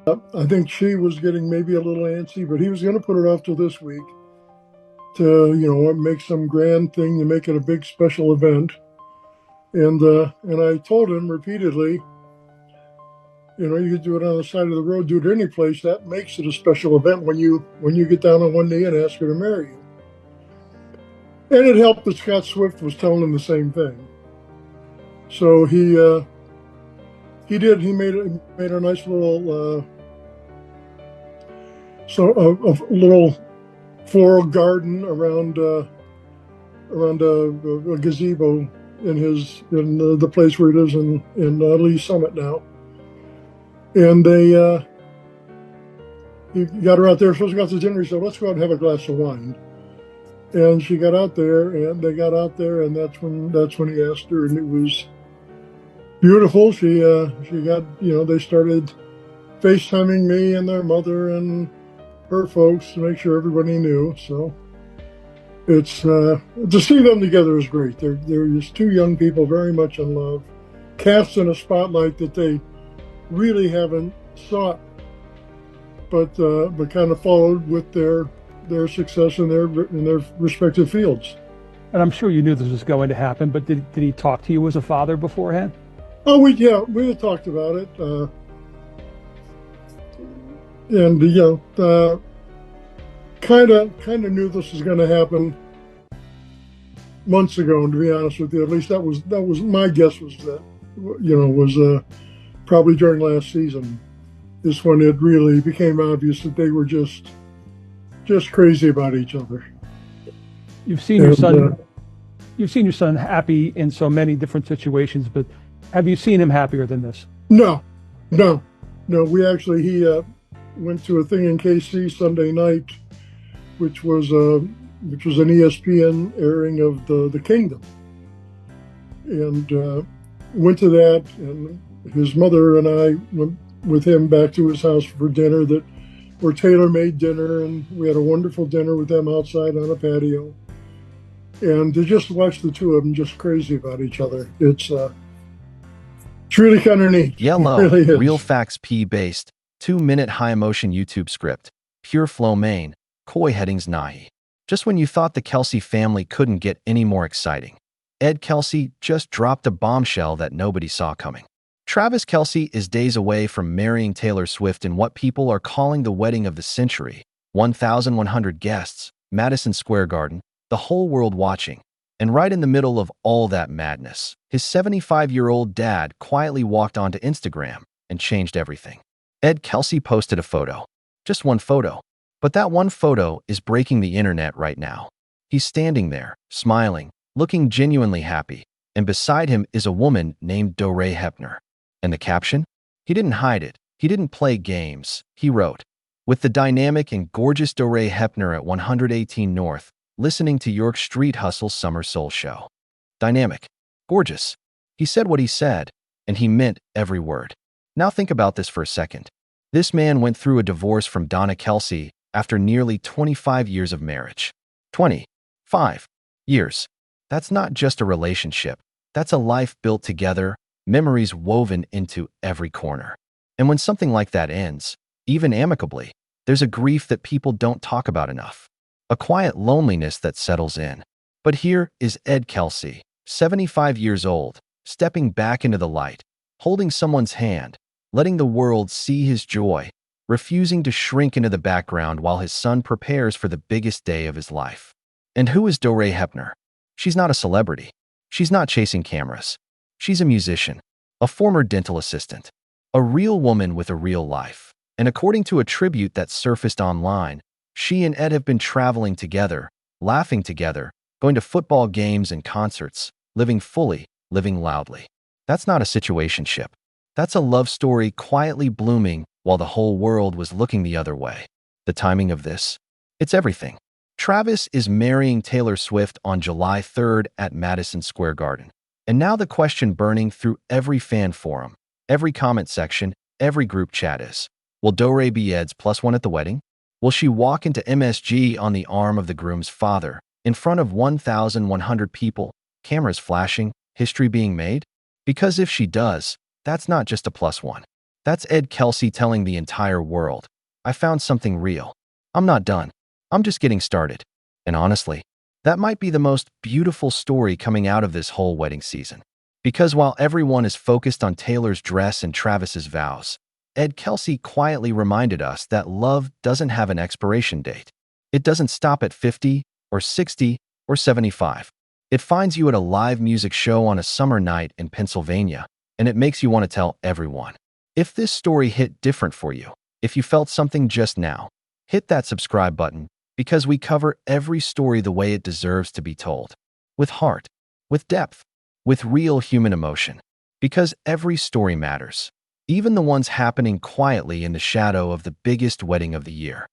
I think she was getting maybe a little antsy, but he was going to put it off till this week to, make some grand thing to make it a big special event. And I told him repeatedly, you could do it on the side of the road, do it any place. That makes it a special event when you get down on one knee and ask her to marry you. And it helped that Scott Swift was telling him the same thing. So he did. He made a nice little a little floral garden around a gazebo in the place where he lives in Lee Summit now. And he got her out there. Supposed to go out to dinner. He said, "Let's go out and have a glass of wine." And she got out there, and they got out there, and that's when he asked her, and it was beautiful. She got, they started FaceTiming me and their mother and her folks to make sure everybody knew. So it's to see them together is great. They're just two young people very much in love, cast in a spotlight that they really haven't sought, but kind of followed with their success in their respective fields. And I'm sure you knew this was going to happen, but did he talk to you as a father beforehand? Oh, we had talked about it, and kind of knew this was going to happen months ago. And to be honest with you, at least that was my guess, was that was probably during last season is when it really became obvious that they were just crazy about each other. You've seen your son. You've seen your son happy in so many different situations, but have you seen him happier than this? No, no, no. He went to a thing in KC Sunday night, which was an ESPN airing of the Kingdom, and went to that. And his mother and I went with him back to his house for dinner where Taylor made dinner, and we had a wonderful dinner with them outside on a patio. And to just watch the two of them just crazy about each other, it's really kind of neat. Yellow, really Real Facts P-based, 2-minute high-emotion YouTube script, pure flow main, coy headings nahi. Just when you thought the Kelce family couldn't get any more exciting, Ed Kelce just dropped a bombshell that nobody saw coming. Travis Kelce is days away from marrying Taylor Swift in what people are calling the wedding of the century. 1,100 guests, Madison Square Garden, the whole world watching. And right in the middle of all that madness, his 75-year-old dad quietly walked onto Instagram and changed everything. Ed Kelce posted a photo. Just one photo. But that one photo is breaking the internet right now. He's standing there, smiling, looking genuinely happy, and beside him is a woman named Doree Hepner. And the caption? He didn't hide it. He didn't play games. He wrote, "With the dynamic and gorgeous Doree Hepner at 118 North, listening to York Street Hustle's Summer Soul Show." Dynamic. Gorgeous. He said what he said, and he meant every word. Now think about this for a second. This man went through a divorce from Donna Kelce after nearly 25 years of marriage. 25 years. That's not just a relationship. That's a life built together, memories woven into every corner. And when something like that ends, even amicably, there's a grief that people don't talk about enough. A quiet loneliness that settles in. But here is Ed Kelce, 75 years old, stepping back into the light, holding someone's hand, letting the world see his joy, refusing to shrink into the background while his son prepares for the biggest day of his life. And who is Doree Hepner? She's not a celebrity. She's not chasing cameras. She's a musician, a former dental assistant, a real woman with a real life. And according to a tribute that surfaced online, she and Ed have been traveling together, laughing together, going to football games and concerts, living fully, living loudly. That's not a situationship. That's a love story quietly blooming while the whole world was looking the other way. The timing of this? It's everything. Travis is marrying Taylor Swift on July 3rd at Madison Square Garden. And now the question burning through every fan forum, every comment section, every group chat is, will Doree be Ed's +1 at the wedding? Will she walk into MSG on the arm of the groom's father, in front of 1,100 people, cameras flashing, history being made? Because if she does, that's not just a +1. That's Ed Kelce telling the entire world, I found something real. I'm not done. I'm just getting started. And honestly, that might be the most beautiful story coming out of this whole wedding season. Because while everyone is focused on Taylor's dress and Travis's vows, Ed Kelce quietly reminded us that love doesn't have an expiration date. It doesn't stop at 50 or 60 or 75. It finds you at a live music show on a summer night in Pennsylvania, and it makes you want to tell everyone. If this story hit different for you, if you felt something just now, hit that subscribe button, because we cover every story the way it deserves to be told. With heart, with depth, with real human emotion. Because every story matters. Even the ones happening quietly in the shadow of the biggest wedding of the year.